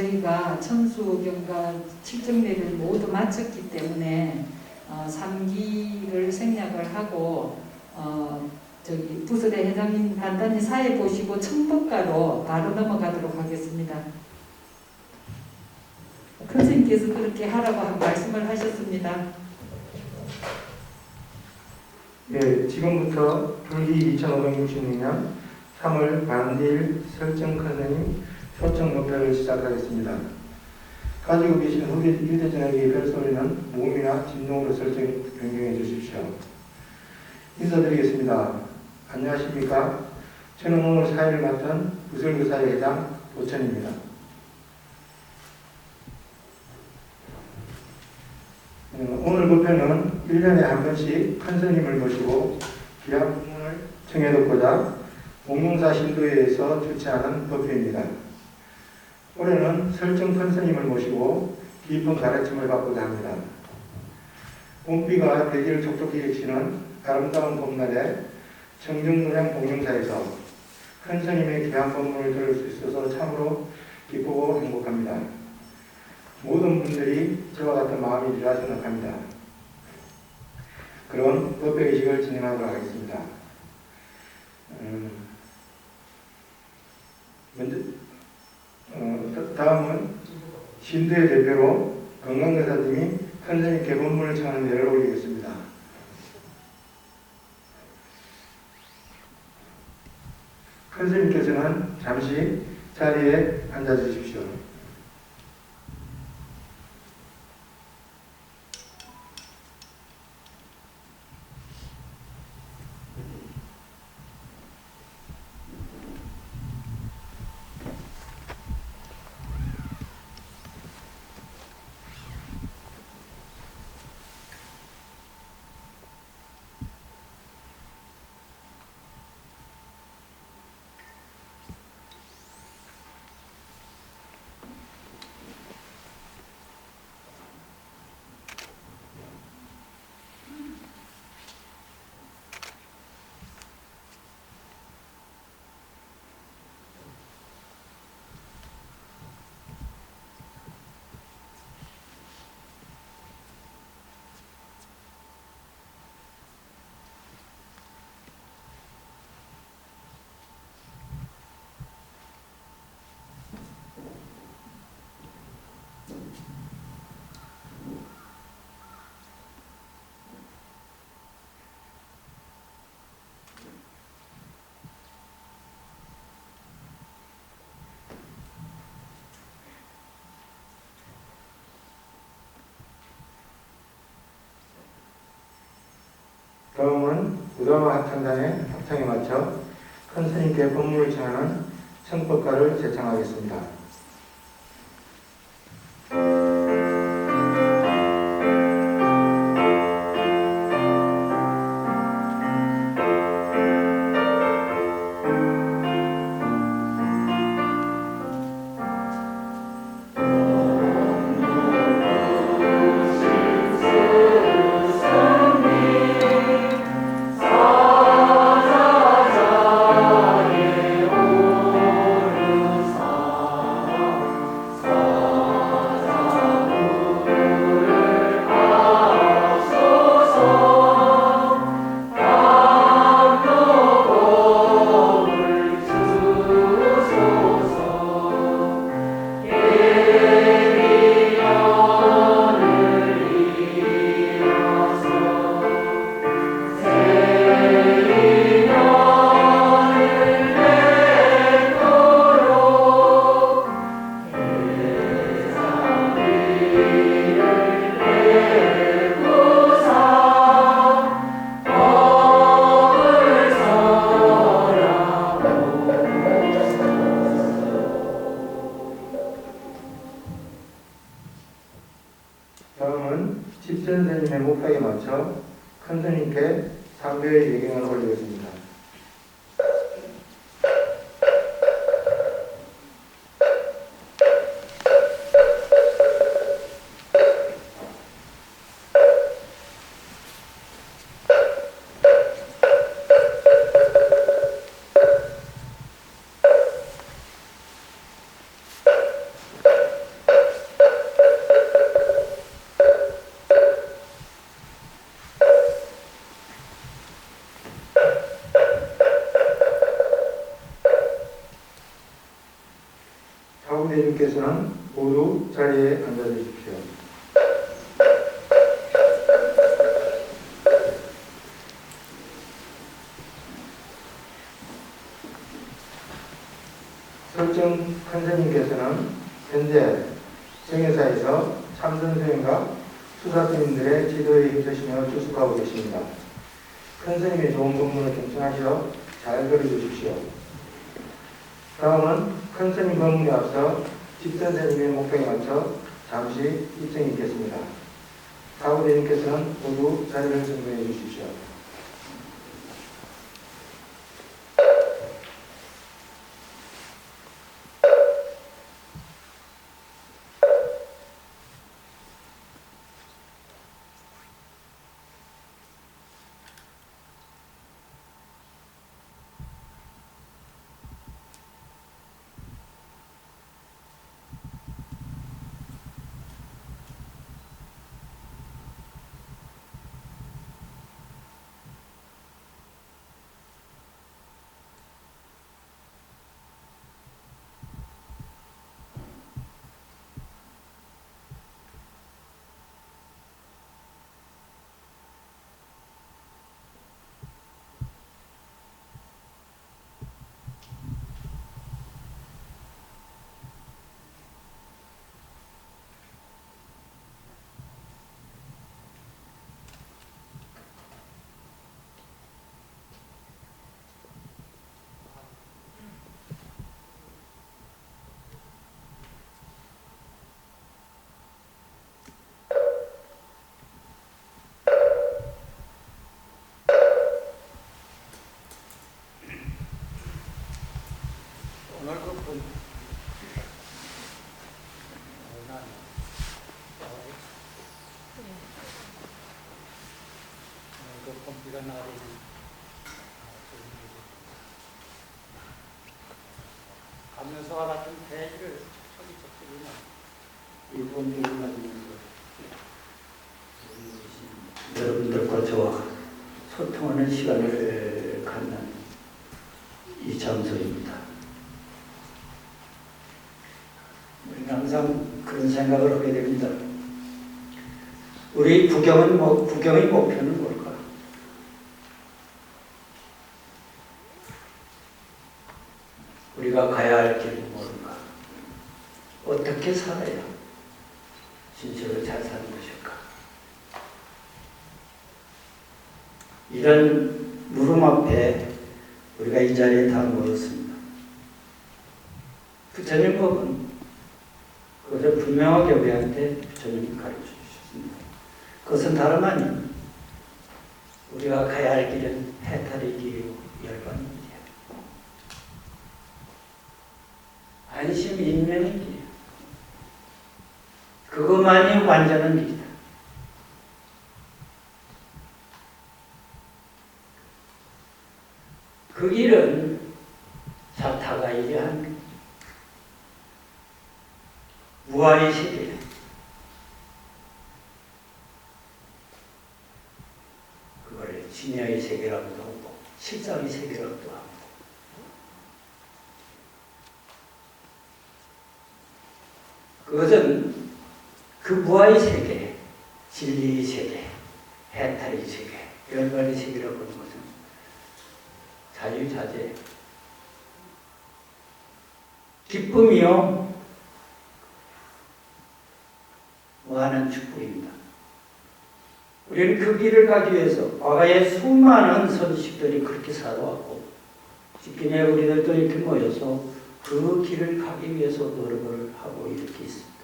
저희가 천수경과 칠정례를 모두 마쳤기 때문에 3기를 생략을 하고 저기 부서대 회장님 간단히 사회 보시고 청법가로 바로 넘어가도록 하겠습니다. 큰 스님께서 그렇게 하라고 말씀을 하셨습니다. 네, 지금부터 불기 2566년 3월 반일 설정 큰스님 초청 목표를 시작하겠습니다. 가지고 계신 휴대전화기 벨소리는 모음이나 진동으로 설정 변경해 주십시오. 인사드리겠습니다. 안녕하십니까? 저는 오늘 사회를 맡은 부설교사회장 도천입니다. 오늘 법회는 1년에 한 번씩 큰 스님을 모시고 귀한 법문을 청해 듣고자 공용사 신도회에서 주최하는 법회입니다. 올해는 설정 큰 스님을 모시고 깊은 가르침을 받고자 합니다. 봄비가 대지를 촉촉히 적시는 아름다운 봄날에 청정노량 공용사에서 큰 스님의 귀한 법문을 들을 수 있어서 참으로 기쁘고 행복합니다. 모든 분들이 저와 같은 마음이리라 생각합니다. 그럼 법회의식을 진행하도록 하겠습니다. 다음은 신도의 대표로 건강교사님이 큰 스님께 법문을 청하는 예를 올리겠습니다. 큰 스님께서는 잠시 자리에 앉아주십시오. 다음은 우다마 합창단의 합창에 맞춰 큰 스님께 법문을 청하는 청법가를 제청하겠습니다. 다음은 집전스님의 목표에 맞춰 큰 스님께 상배의 예경을 올리겠습니다. 목사님께서는 모두 자리에 앉아주십시오. 설정 큰스님께서는 현재 정회사에서 참선수행과 수사스님들의 지도에 힘쓰시며 주축하고 계십니다. 큰스님의 좋은 법문을 경청하시어 잘 들어주십시오. 다음은 큰스님 법문에 앞서 집선생님의 목표에 맞춰 잠시 입장이 있겠습니다. 사부대님께서는 모두 자리를 정리해 주십시오. 감면서와 같은 대지를 일본적으로 가지고 여러분들과 저와 소통하는 시간을 갖는 이 장소입니다. 우리는 항상 그런 생각을 하게 됩니다. 우리 구경의 목표는 뭘까? 우리가 가야 할 길은 뭘까? 어떻게 살아야 진실로 잘 사는 것일까? 이런 물음 앞에 우리가 이 자리에 다 모였습니다. 부처님 법은 그것을 분명하게 우리한테 부처님이 가르쳐 주셨습니다. 그것은 다름 아닌 우리가 가야 할 길은 해탈의 길이고 열반의 길이야. 안심 인면의 길이야. 그것만이 완전한 길이다. 그 길은 사타가 이래한 무아의 세계야. 그걸 진야의 세계라고도 하고 실상의 세계라고도 하고 그것은 그 무아의 세계, 진리의 세계, 해탈의 세계, 열반의 세계라고 하는 것은 자유자재, 기쁨이요 무한한 축복입니다. 우리는 그 길을 가기 위해서 과거에 수많은 선식들이 그렇게 살아왔고 지금의 우리들도 이렇게 모여서 그 길을 가기 위해서 노력을 하고 이렇게 있습니다.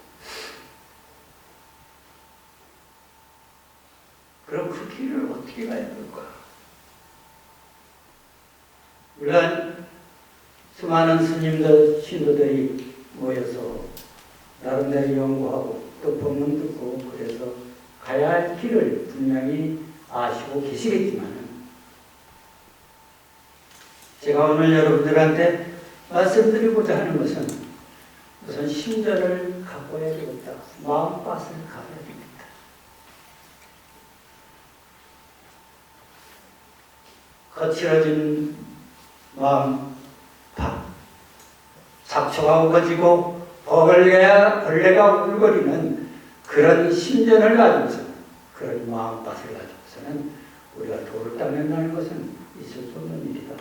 그럼 그 길을 어떻게 가야 될까? 물론 수많은 스님들, 신도들이 모여서 나름대로 연구하고 또 법문 듣고 그래서 가야 할 길을 분명히 아시고 계시겠지만 제가 오늘 여러분들한테 말씀드리고자 하는 것은 우선 심전을 가꿔야 되겠다. 마음밭을 가야 됩니다. 거칠어진 마음밭, 잡초가 우거지고 벌레가 울거리는 그런 심전을 가지고서는, 그런 마음밭을 가지고서는 우리가 돌을 닦는다는 것은 있을 수 없는 일이다.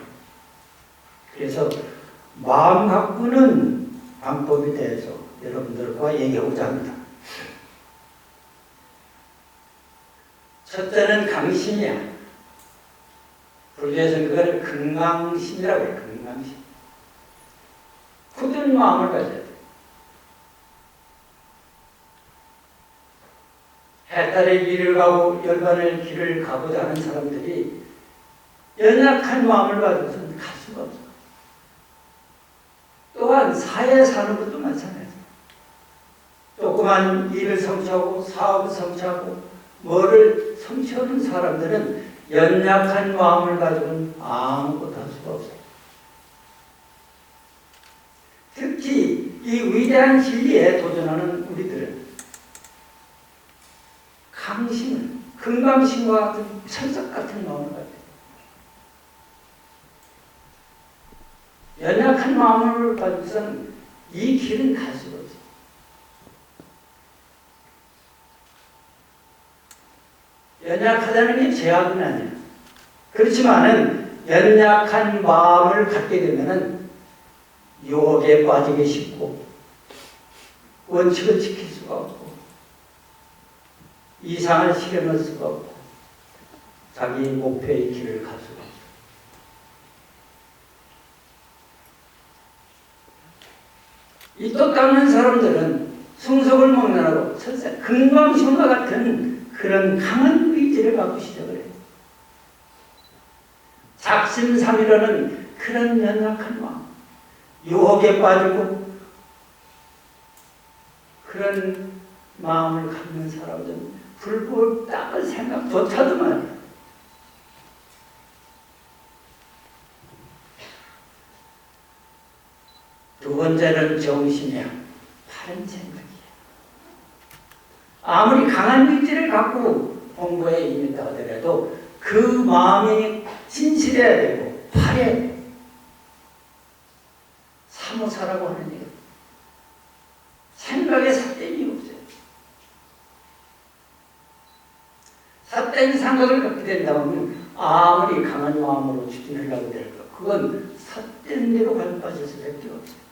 그래서 마음 가꾸는 방법에 대해서 여러분들과 얘기하고자 합니다. 첫째는 강심이야. 불교에서는 그걸 금강심이라고 해요. 금강심. 굳은 마음을 가져야 돼. 해탈의 길을 가고 열반의 길을 가고자 하는 사람들이 연약한 마음을 가지고서는 갈 수가 없어. 또한 사회 사는 것도 마찬가지야. 조그만 일을 성취하고 사업을 성취하고 뭐를 성취하는 사람들은 연약한 마음을 가지고는 아무것도 할 수가 없어요. 특히 이 위대한 진리에 도전하는 우리들은 강심을, 금강심과 같은 철석 같은 마음을 가져요. 연약한 마음을 가지고서는 이 길은 갈 수가 없어요. 연약하다는 게 죄악은 아니에요. 그렇지만은 연약한 마음을 갖게 되면은 유혹에 빠지기 쉽고 원칙을 지킬 수가 없고 이상을 실현할 수가 없고 자기 목표의 길을 갈 수가 없어요. 이 떡 닦는 사람들은 숭석을 먹느라고 금강심과 같은 그런 강한 의지를 갖고 시작을 해요. 작심삼일하는 그런 연약한 마음, 유혹에 빠지고 그런 마음을 갖는 사람들은 불법을 닦을 생각조차도 말이에요. 두 번째는 정심이야. 바른 생각이야. 아무리 강한 의지를 갖고 공부에 임했다 하더라도 그 마음이 진실해야 되고 바래야 돼. 사모사라고 하는 얘기. 생각에 삿됨이 없어요. 삿된 생각을 갖게 된다면 아무리 강한 마음으로 추진하려고 할까 그건 삿된 대로 빠질 수밖에 없어요.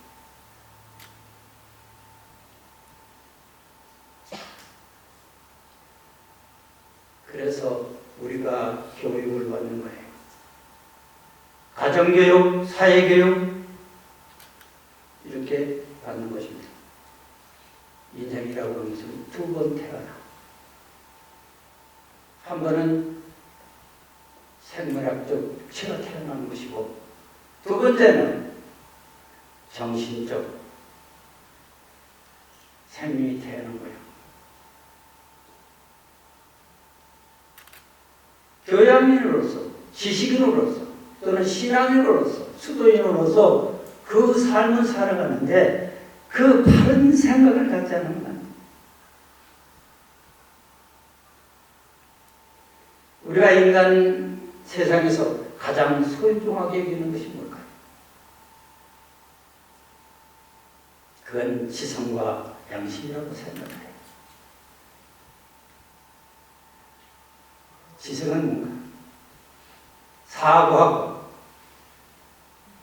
그래서 우리가 교육을 받는 거예요. 가정교육, 사회교육 이렇게 받는 것입니다. 인생이라고 하는 것은 두 번 태어나. 한 번은 생물학적 육체가 태어나는 것이고 두 번째는 정신적 생명이 태어난 거예요. 교양인으로서, 지식인으로서, 또는 신앙인으로서, 수도인으로서 그 삶을 살아가는데 그 바른 생각을 갖지 않으면 우리가 인간 세상에서 가장 소중하게 여기는 것이 뭘까요? 그건 지성과 양심이라고 생각해요. 지성은 뭔가? 사고하고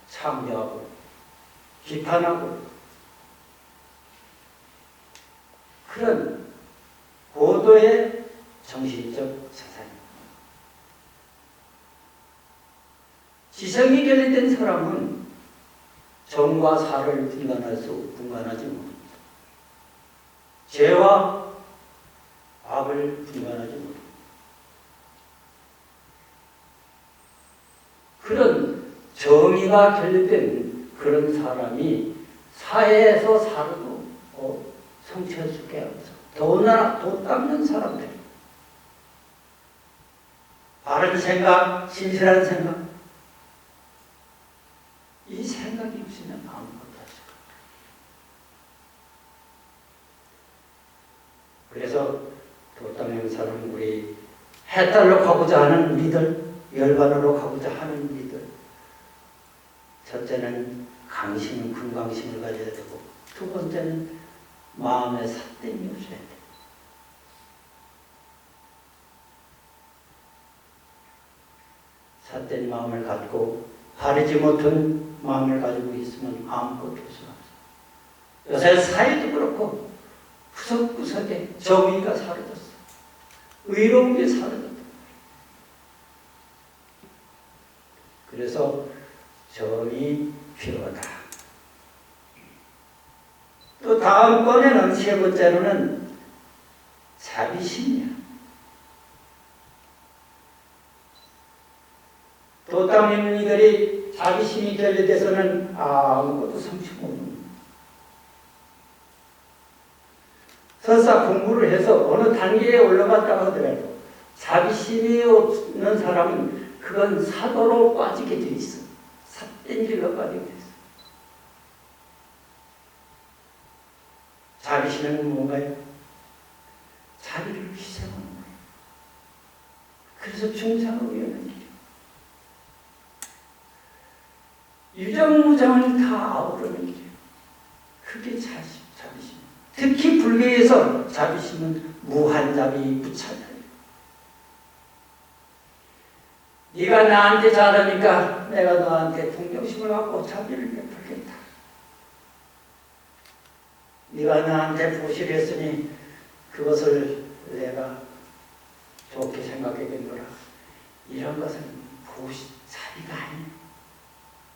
참여하고 비판하고 그런 고도의 정신적 사상입니다. 지성이 결핍된 사람은 정과 사를 분간하지 못합니다. 죄와 악을 분간하지 못합니다. 그런 정의가 결핍된 그런 사람이 사회에서 살아도 성취할 수 있게 하면서 더구나 도 닦는 사람들 바른 생각, 진실한 생각 이 생각이 없으면 아무것도 할 수 없어요. 그래서 도 닦는 사람 우리 해탈로 가고자 하는 우리들 열반으로 가고자 하는 우리들 첫째는 강심, 금강심을 가져야 되고 두 번째는 마음에 삿됨이 없어야 돼. 삿된 마음을 갖고 바르지 못한 마음을 가지고 있으면 아무것도 없어. 요새 사회도 그렇고 구석구석에 정의가 사라졌어. 의로운 게 사라졌다. 그래서 정이 필요하다. 또 다음번에는 세 번째로는 자비심이야. 도땅 있는 이들이 자비심이 결여돼서는 아무것도 성취없는 거예요. 설사 공부를 해서 어느 단계에 올라갔다고 하더라도 자비심이 없는 사람은 그건 사도로 빠지게 돼 있어. 삿된 길로 빠지게 돼 있어. 자비심은 뭔가요? 자비를 희생하는 거예요. 그래서 중상을 위하는 길이에요. 유정무정을 다 아우르는 길이에요. 그게 자비심. 특히 불교에서 자비심은 무한자비 무차자비. 네가 나한테 잘하니까 내가 너한테 동정심을 갖고 자비를 베풀겠다. 네가 나한테 보시를 했으니 그것을 내가 좋게 생각하겠노라. 이런 것은 자비가 아니에요.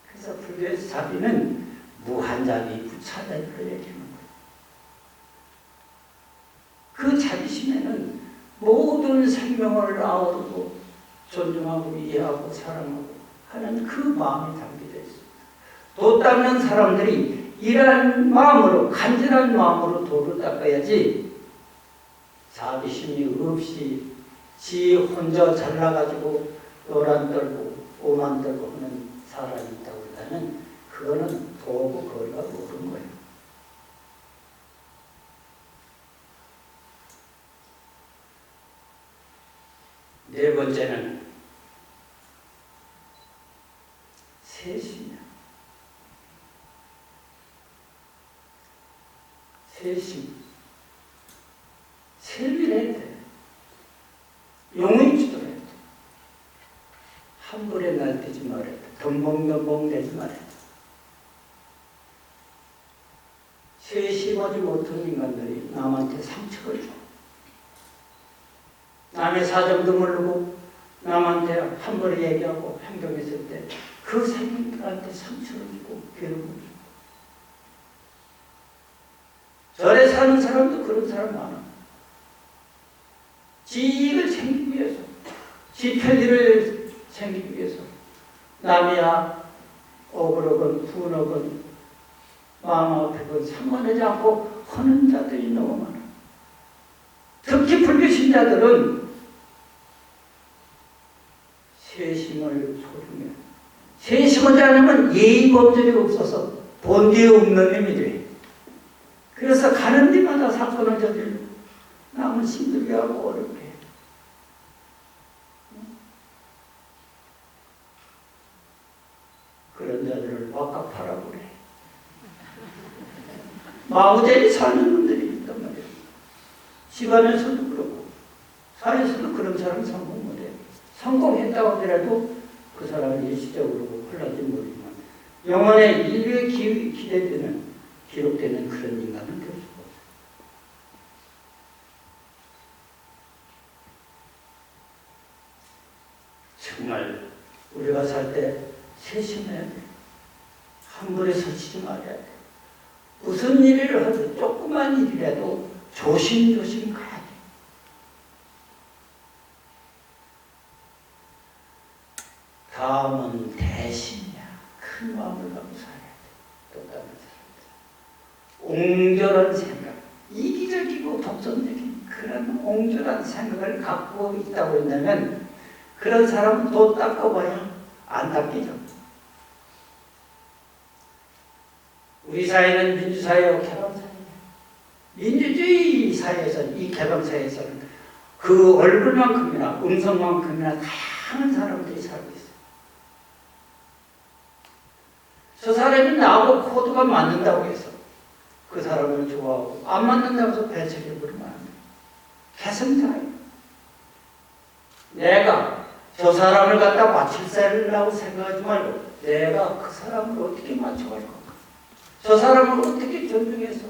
그래서 불교에서 자비는 무한자비 무차자비를 얘기하는 거예요. 그 자비심에는 모든 생명을 아우르고 존중하고 이해하고 사랑하고 하는 그 마음이 담겨져 있습니다. 도 닦는 사람들이 이러한 마음으로 간절한 마음으로 도를 닦아야지 자비심이 없이 지 혼자 잘나가지고 노란 떨고 오만 떨고 하는 사람이 있다고 한다면 그거는 도하고 거리가 모르는 거예요. 네 번째는 세심이야. 세심. 세밀해야 돼. 용의주도 해야 돼. 함부로 날뛰지 말아야 돼. 덤벙덤벙 되지 말아야 돼. 세심하지 못한 인간들이 남한테 상처를 줘. 남의 사정도 모르고 남한테 함부로 얘기하고 행동했을 때 그 생명들한테 상처를 주고 괴로움을 주고. 절에 사는 사람도 그런 사람 많아. 지 이익을 챙기기 위해서, 지 편리를 챙기기 위해서 남이야 억울하건 분하건 마음 아프건 상관하지 않고 하는 자들이 너무 많아. 특히 불교 신자들은 세심을 소중해. 세심하지 않으면 예의 범절이 없어서 본디에 없는 힘이 돼. 그래서 가는 데마다 사건을 저질러 남을 힘들게 하고 어렵게 해. 그런 자들을 wakaf하라고 그래. 마구잡이 사는 분들이 있단 말이야. 집안에서도 그렇고 사회에서도 그런 사람이 성공 못해요. 성공했다고 하더라도 그 사람이 일시적으로 흘러지 모르지만 영원의 인류에 기대되는 기록되는 그런 인간은 될 수가 없어요. 정말 우리가 살 때 세심해야 돼. 함부로 서치지 말아야 돼. 무슨 일을 하든 조그만 일이라도 조심조심 가야 돼. 다음은 대심이야. 큰 마음을 갖고 살아야 돼. 또 다른 사람들. 옹졸한 생각, 이기적이고 독선적인 그런 옹졸한 생각을 갖고 있다고 한다면 그런 사람은 도 닦아봐야 안 닦이죠. 우리 사회는 민주사회요, 개방사회예요. 민주주의 사회에서는, 이 개방사회에서는 그 얼굴만큼이나 음성만큼이나 다양한 사람들이 살고 있어요. 저 사람이 나하고 코드가 맞는다고 해서 그 사람을 좋아하고 안 맞는다고 해서 배척해버리면 안 돼. 개성자예요. 내가 저 사람을 갖다 맞출세라고 생각하지 말고 내가 그 사람을 어떻게 맞춰갈 건가? 저 사람을 어떻게 존중해서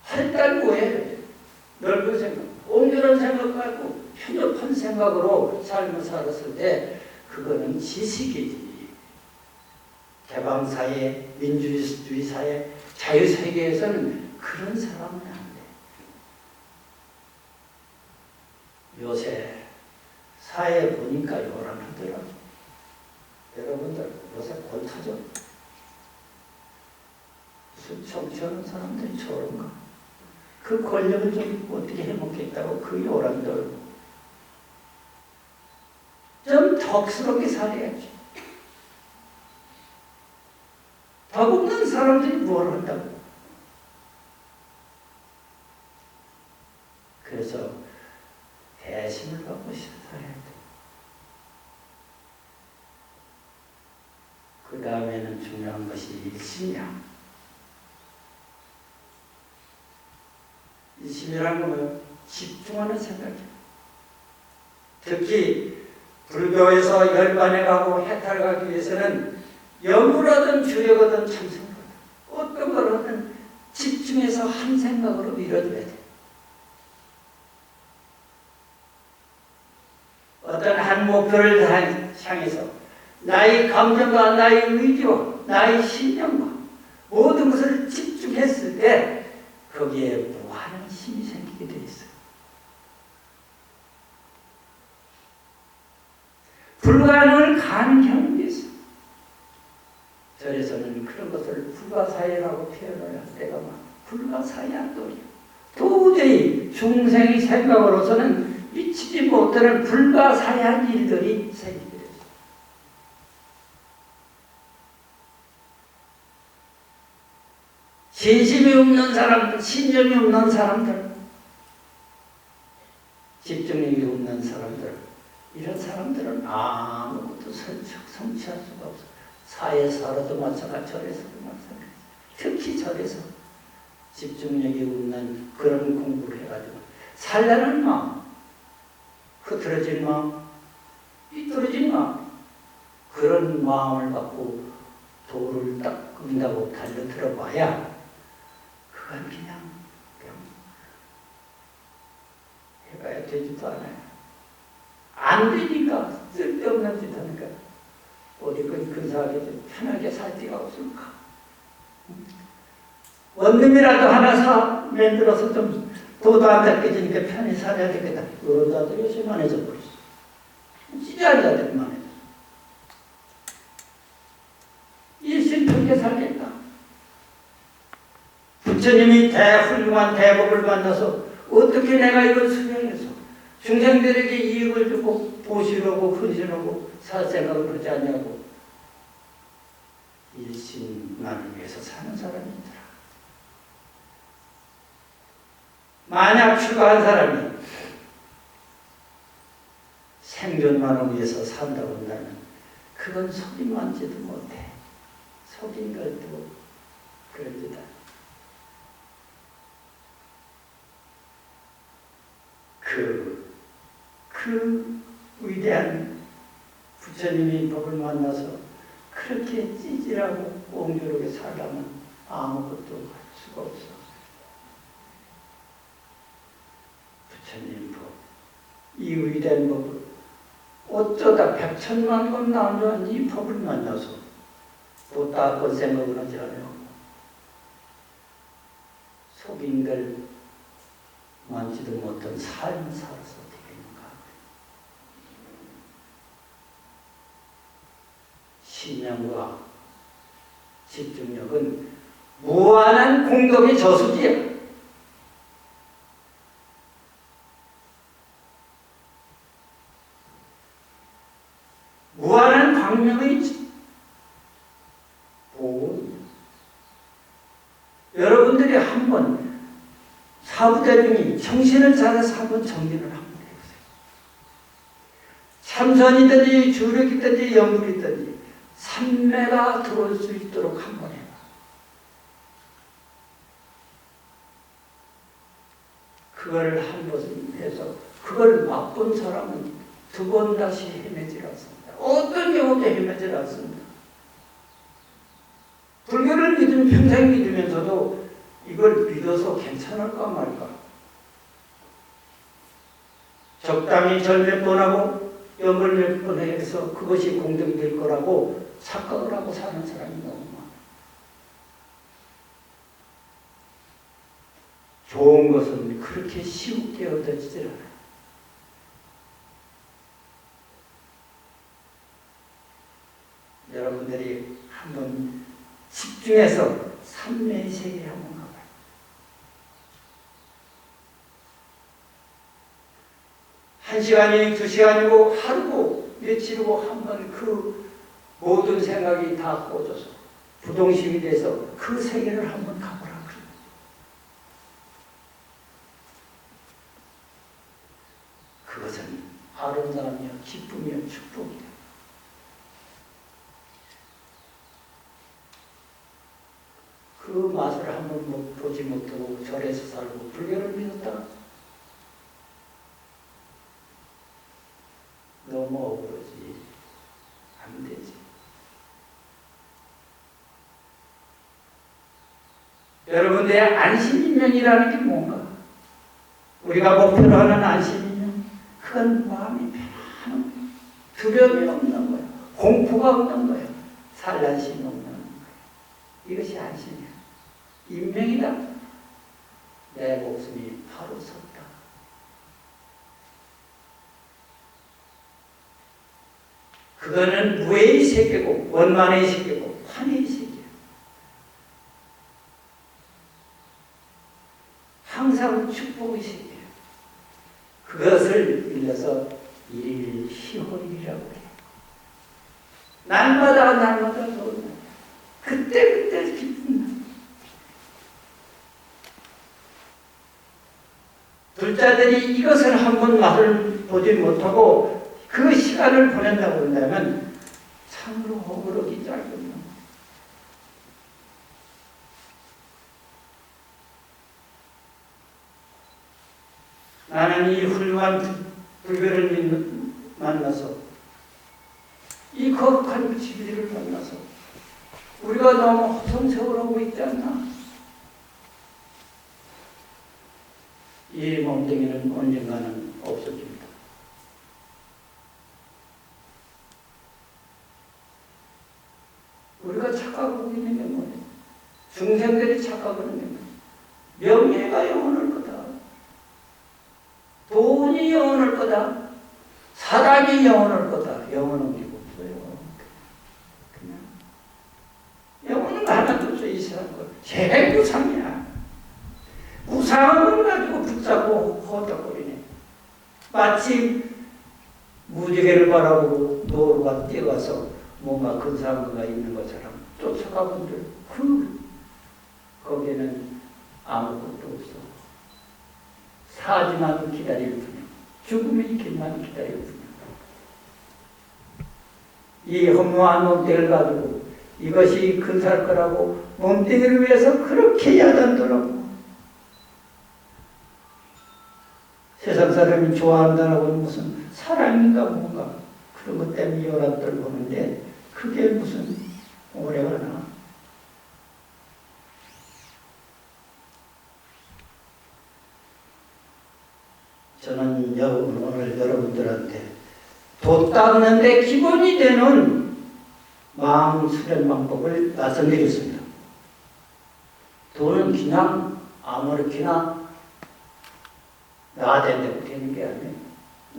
할달구에 넓은 생각, 온전한 생각 갖고 편협한 생각으로 삶을 살았을 때 그거는 지식이지. 개방사회, 민주주의 사회, 자유세계에서는 그런 사람은 안 돼. 요새 사회 보니까 요란하더라고. 여러분들 요새 골타죠? 무슨 정치하는 사람들이 저런가? 그 권력을 좀 어떻게 해먹겠다고 그 요란들 좀 덕스럽게 살아야지. 덕 없는 사람들이 뭘 한다고? 그래서 대심을 받고 살아야 돼. 그 다음에는 중요한 것이 일심이야. 일심이라는 건 집중하는 생각이야. 특히 불교에서 열반에 가고 해탈 가기 위해서는 영구라든 주력하든 참선하든 어떤 걸 하든 집중해서 한 생각으로 밀어줘야 돼. 어떤 한 목표를 향해서 나의 감정과 나의 의지와 나의 신념과 모든 것을 집중했을 때 거기에 무한한 힘이 생기게 돼 있어요. 불가능을 가능하게 있어. 절에서는 그런 것을 불가사의라고 표현을 할 때가 많아. 불가사의한 도리야. 도저히 중생의 생각으로서는 미치지 못하는 불가사의한 일들이 생기게 됐어. 신심이 없는 사람들, 신념이 없는 사람들, 집중력이 없는 사람들, 이런 사람들은 아무것도 성취할 수가 없어. 사회에 살아도 마찬가지, 절에서도 마찬가지. 특히 절에서 집중력이 없는 그런 공부를 해가지고 살려는 마음, 흐트러진 마음, 삐뚤어진 마음, 그런 마음을 갖고 도를 딱 끈다고 달려들어 봐야 그건 그냥 해봐야 되지도 않아요. 안 되니까 쓸데없는 짓 하니까 어디 근사하게 좀 편하게 살 데가 없을까? 원룸이라도 하나 만들어서 좀 도도 안 닦여지니까 편히 살아야 되겠다. 그런 자들이 요새 많아져 버렸어. 찌질한 자들이 많아져. 일심평게 살겠다. 부처님이 대훌륭한 대법을 만나서 어떻게 내가 이걸 수행해서 중생들에게 이익을 주고 보시려고 헌신하고 살 생각을 하지 않냐고. 일심만을 위해서 사는 사람이더라. 만약 출가한 사람이 생존만을 위해서 산다고 한다면 그건 속임만지도 못해. 속인 것도 그럽니다. 그 위대한 부처님이 법을 만나서 그렇게 찌질하고 옹졸하게 살려면 아무것도 할 수가 없어. 부처님 법, 이 위대한 법을 어쩌다 100,000만 번 나누는 이 법을 만나서 또 닦을 생각을 하지 않아요. 속인들 많지도 못한 삶을 살아서 되겠는가. 신념과 집중력은 무한한 공덕의 저수지야. 무한한 광명의 보온이야. 여러분들이 한번 사부대중이 정신을 차려서 한번 정리를 한번 해보세요. 참선이든지 주력이든지 영불이든지 삼매가 들어올 수 있도록 한번 해봐. 그걸 한 번 해서 그걸 맛본 사람은 두 번 다시 헤매질 않습니다. 어떤 경우도 헤매질 않습니다. 불교를 믿으면 평생 믿으면서도 이걸 믿어서 괜찮을까 말까. 적당히 절 몇 번 하고 염을 몇 번 해서 그것이 공덕될 거라고 착각을 하고 사는 사람이 너무 많아요. 좋은 것은 그렇게 쉽게 얻어지질 않아요. 여러분들이 한번 집중해서 삼매의 세계에 한번 가봐요. 한 시간이, 두 시간이고, 하루고, 며칠이고, 한번 그 모든 생각이 다 꽂아서 부동심이 돼서 그 세계를 한번 가보라. 그것은 아름다움이요, 기쁨이요, 축복이요. 그 맛을 한번 보지 못하고 절에서 살고 불교를 믿었다? 너무 억울하지. 안 되지. 여러분들의 안심인명이라는 게 뭔가? 우리가 목표로 하는 안심인명, 그건 마음이 편안한 거예요. 두려움이 없는 거예요. 공포가 없는 거예요. 산란심이 없는 거예요. 이것이 안심이에요. 인명이다. 내 목숨이 바로 섰다. 그거는 무의 세계고 원만의 세계고 환의 세계예요. 항상 축복의 세계예요. 그것을 빌려서 일시호일이라고 해요. 날마다 그때 기쁜 날. 불자들이 이것을 한번 맛을 보지 못하고 그 시간을 보낸다고 한다면 참으로 억울하기 짧은. 나는 이 훌륭한 불교를 만나서 이 거룩한 지비를 만나서 우리가 너무 허송세월하고 있지 않나? 이 몸뚱이는 언젠가는 없어집니다. 우리가 착각하고 있는 게 뭐예요? 중생들이 착각하는 게 뭐예요? 명예가 영원할 거다. 돈이 영원할 거다. 사람이 영원할 거다. 영원한 게 없어요. 그냥 영원한 거 하나도 없어. 이 세상 거 제일 우상이야. 우상을 가지고 붙잡고 허덕거리네. 마치 무지개를 바라보고 노루가 뛰어가서 뭔가 근사한 거가 있는 것처럼 쫓아가본들 거기에는 아무것도 없어. 사지만 기다릴 뿐이야. 죽음의 길만 기다릴 뿐이야. 이 허무한 몸뚱이를 가지고 이것이 근사할 거라고 몸뚱이를 위해서 그렇게 야단더라고. 세상 사람이 좋아한다라고 무슨 사랑인가 뭔가 그런 것 때문에 열한들 보는데 그게 무슨 오래가나. 저는 오늘 여러분들한테 돛 닦는데 기본이 되는 마음 수련 방법을 말씀드렸습니다. 돈은 그냥 아무렇게나 나댄다고 되는 게 아니에요.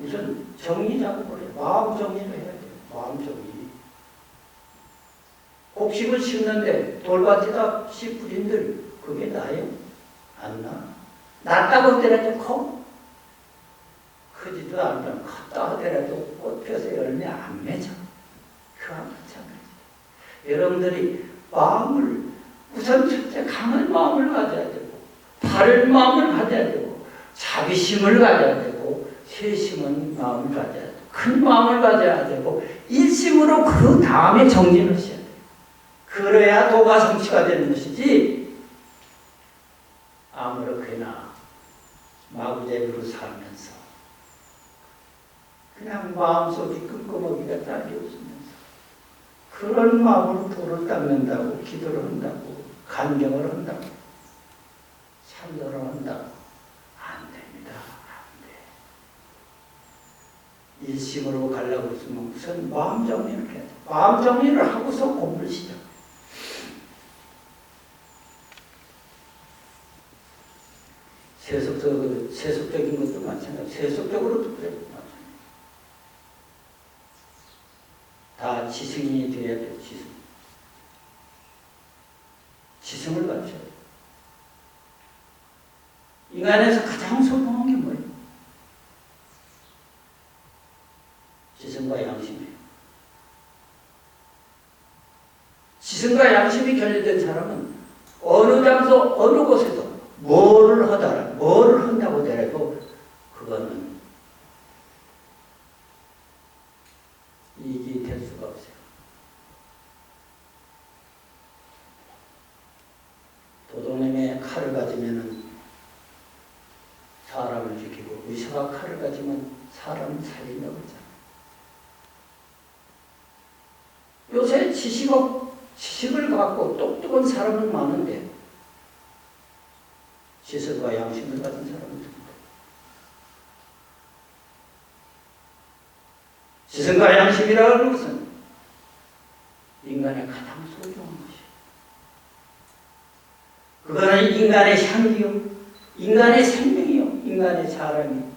우선 정리 작업을 해요. 마음 정리를 해야 돼요. 마음 정리. 곡식을 심는데 돌밭에다 씨 뿌린들 그게 나요? 안 나. 낫다고 하더라도 커. 크지도 않으면 컸다 하더라도 꽃 펴서 열매 안 맺어. 그와 마찬가지. 여러분들이 마음을 우선 첫째 강한 마음을 가져야 되고 바른 마음을 가져야 되고 자비심을 가져야 되고 세심한 마음을 가져야 되고 큰 마음을 가져야 되고 일심으로 그 다음에 정진을 하셔야 돼요. 그래야 도가 성취가 되는 것이지 아무렇게나 마구잡이로 살면서 그냥 마음속이 끈끈하기가 짝이 없으면서 그런 마음으로 돌을 닦는다고 기도를 한다고 간경을 한다고 참여를 한다고 안 됩니다. 안 돼. 일심으로 가려고 했으면 우선 마음 정리를 해야 돼. 마음 정리를 하고서 공부를 시작해. 세속적인 것도 마찬가지. 세속적으로도 그래요. 다 지승이 되어야 돼요. 지승을 갖춰야 돼요. 인간에서 가장 소중한 게 뭐예요? 지승과 양심이에요. 지승과 양심이 결여된 사람은 어느 장소 어느 곳에도 뭐를 하더라, 뭐를 한다고 하더라도 그거는 이익이 될 수가 없어요. 도둑놈의 칼을 가지면은 사람을 지키고 의사가 칼을 가지면 사람을 살린다고 그러잖아요. 요새 지식을 갖고 똑똑한 사람은 많은데 지식과 양심을 가진 사람은 누구예요? 지성과 양심이라는 것은 인간의 가장 소중한 것이에요. 그거는 인간의 향기요, 인간의 생명이요, 인간의 자랑이요.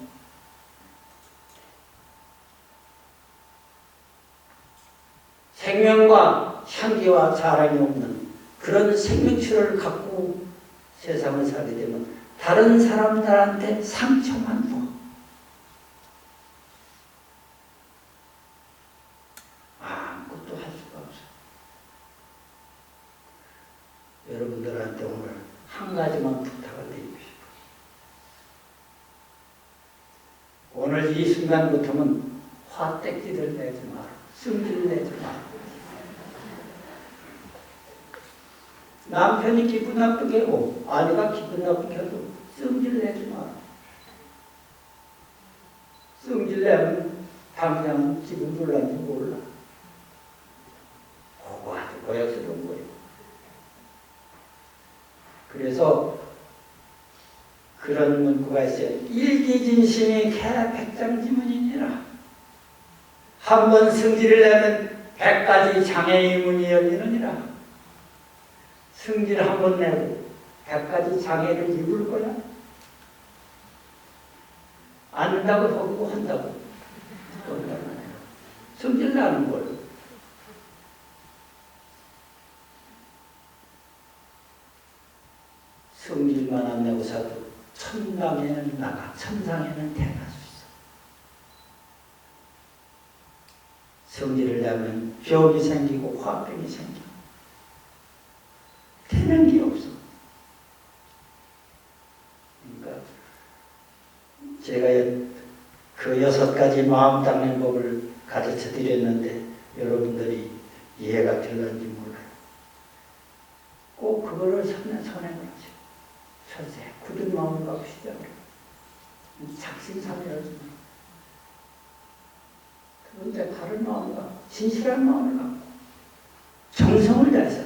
생명과 향기와 자랑이 없는 그런 생명치를 갖고 세상을 살게 되면 다른 사람들한테 상처만 줘. 아무것도 할 수가 없어요. 여러분들한테 오늘 한 가지만 부탁을 드리고 싶어요. 오늘 이 순간부터는 화떼기를 내지 마라. 승질 내지 마라. 남편이 기분 나쁘게 하고 아내가 기분 나쁘게 해도 승질 내지 마라. 승질 내면 당장 기분 놀란지 몰라. 그거 아주 고약스러운 거예요. 그래서 그런 문구가 있어요. 일기진심이 개백장지문이니라. 한 번 승질을 내면 100가지 장애의 문이 열리느니라. 승질 한 번 내고 100가지 장애를 입을 거야? 안 한다고 하고 한다고. 승질 나는 걸. 승질만 안 내고 사도 천당에는 나가, 천상에는 태어날 수 있어. 승질을 내면 병이 생기고 화병이 생겨. 되는 게 없어. 그러니까 제가 그 6가지 마음 닦는 법을 가르쳐 드렸는데 여러분들이 이해가 될는지 몰라요. 꼭 그거를 선행을 하세요. 첫째, 굳은 마음을 갖고 시작을 해요. 작심삼일하지 마. 두 번째, 바른 마음을 갖고, 진실한 마음을 갖고, 정성을 다해서.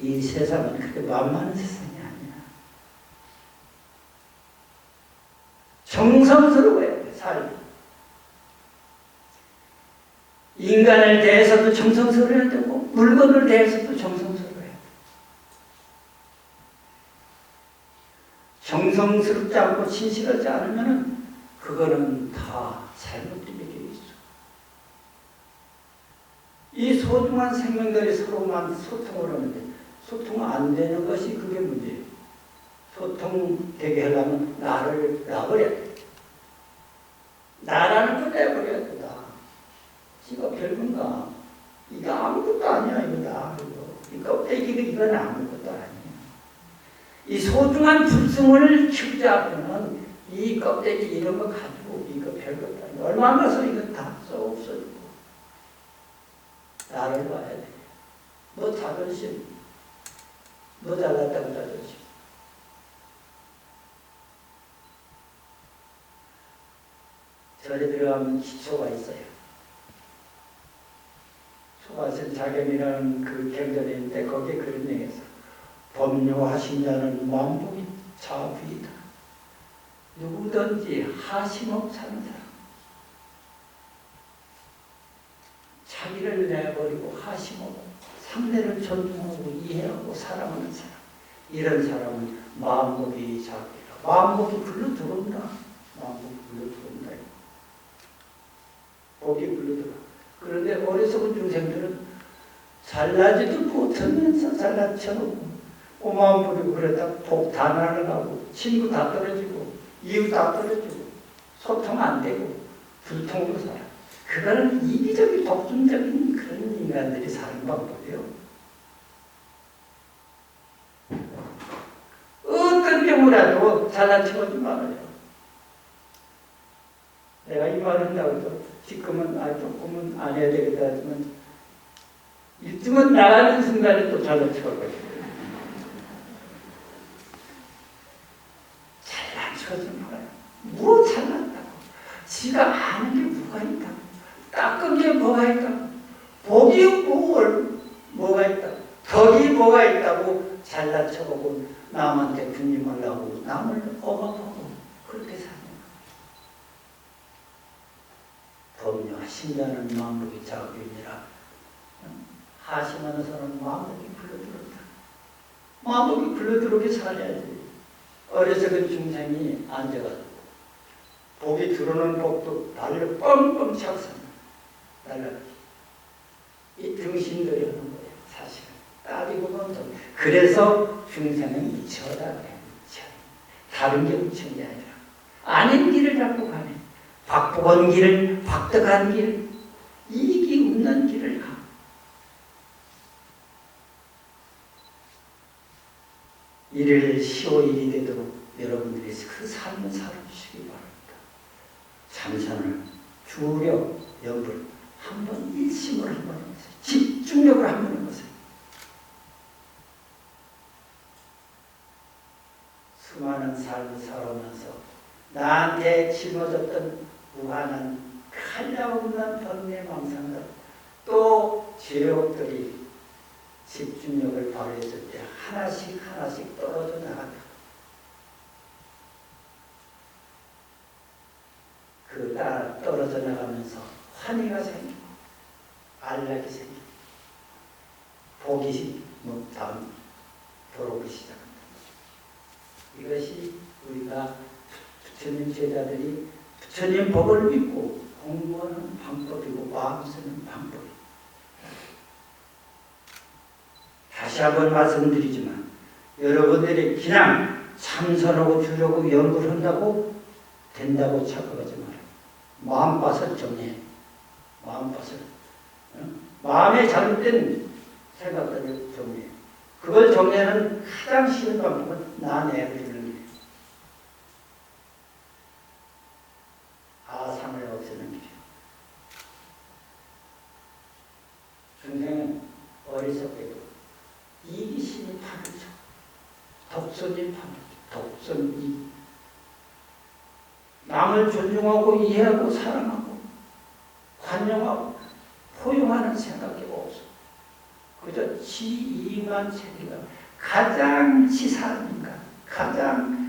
이 세상은 그렇게 만만한 세상이 아니야. 정성스러워야 돼, 삶이. 인간을 대해서도 정성스러워야 되고 물건을 대해서도 정성스러워야 돼. 정성스럽지 않고 진실하지 않으면 그거는 다 잘못된 게 있어. 이 소중한 생명들이 서로만 소통을 하는데 소통 안 되는 것이 그게 문제예요. 소통되게 하려면 나를 놔버려야 돼. 나라는 걸 내버려야 돼. 나. 지가 별건가? 이거 아무것도 아니야. 이거다. 이 껍데기가 이건 아무것도 아니야. 이 소중한 불승을 키우자면은 이 껍데기 이런 거 가지고 이거 별것도 아니야. 얼마 가서 이거 다 써 없어지고. 나를 봐야 돼. 너 자존심. 너 잘났다고 자존심. 절에 들어가면 기초가 있어요. 소가선 자gem이라는 그 경전이 있는데 거기에 그런 얘기했어. 법요하신 자는 만복이 자부이다. 누구든지 하심없 사는 사람, 자기를 내버리고 하심없고 상대를 존중하고 이해하고 사랑하는 사람, 이런 사람은 만복이 자부이다. 만복이 불러 들어온다. 만복이 불러 들어온다. 복이 불러 들어. 그런데 어리석은 중생들은 잘나지도 못하면서 잘난 척하고 오만 부리고 그러다 복 다 날아가고 친구 다 떨어지고 이웃 다 떨어지고 소통 안 되고 불통으로 살아. 그거는 이기적인 독점적인 그런 인간들이 사는 방법이에요. 어떤 경우라도 잘난 척하지 말아요. 내가 이 말을 한다고 해도 지금은 조금은 안 해야 되겠다 하지만 이쯤은 나가는 순간에 또 잘난 척할 거예요. 잘난 척하지 말아요. 뭐 잘났다고. 지가 아는 게 뭐가 있다고. 닦은 게 뭐가 있다고. 복이 뭐가 있다고. 덕이 뭐가 있다고 잘난 척하고 남한테 군림하려고 남을 억압하고 그렇게 사는 법요하신 자는 만복이 자부이니라. 하심하는 사람은 만복이 불러들어온다. 만복이 불러들어오게 살아야지. 어리석은 중생이 앉아가지고 복이 들어오는 복도 발로 뻥뻥 차고 날라가지. 이 등신들이 하는 거예요. 사실은 따지고 보면. 그래서 중생은 미쳐다 그래요. 미쳐. 다른 게 미쳐는 게 아니라 아닌 길을 잡고 가네. 박복한 길, 박덕한 길, 이익이 없는 길을 가. 일을 15일이 되도록 여러분들이 그 삶을 살아주시기 바랍니다. 참선을 주력, 염불 한번 일심으로 한번 해보세요. 집중력으로 한번 해보세요. 수많은 삶을 살아오면서 나한테 짊어졌던 무한한 한량없는 번뇌망상들 또 죄업들이 집중력을 발휘했을 때 하나씩 하나씩 떨어져 나간다. 그 떨어져 나가면서 환희가 생기고 안락이 생기고 복이 다음 들어오기 시작한다. 이것이 우리가 부처님 제자들이 부처님 법을 믿고 공부하는 방법이고 마음 쓰는 방법이고, 다시 한번 말씀드리지만 여러분들이 그냥 참선하고 주려고 연구를 한다고 된다고 착각하지 말아요. 마음밭을 정리해. 마음밭을. 마음에 잘못된 생각들을 정리해. 그걸 정리하는 가장 쉬운 방법은 나 내버리는 길이에요. 아상을 없애는 길이에요. 중생은 어리석게도 이기심이 판을 쳐. 독선이 판을 쳐. 독선이. 남을 존중하고 이해하고 사랑하고 관용하고 포용하는 생각이 없어. 그저 지 이익만 챙기가 가장 치사한 인간, 가장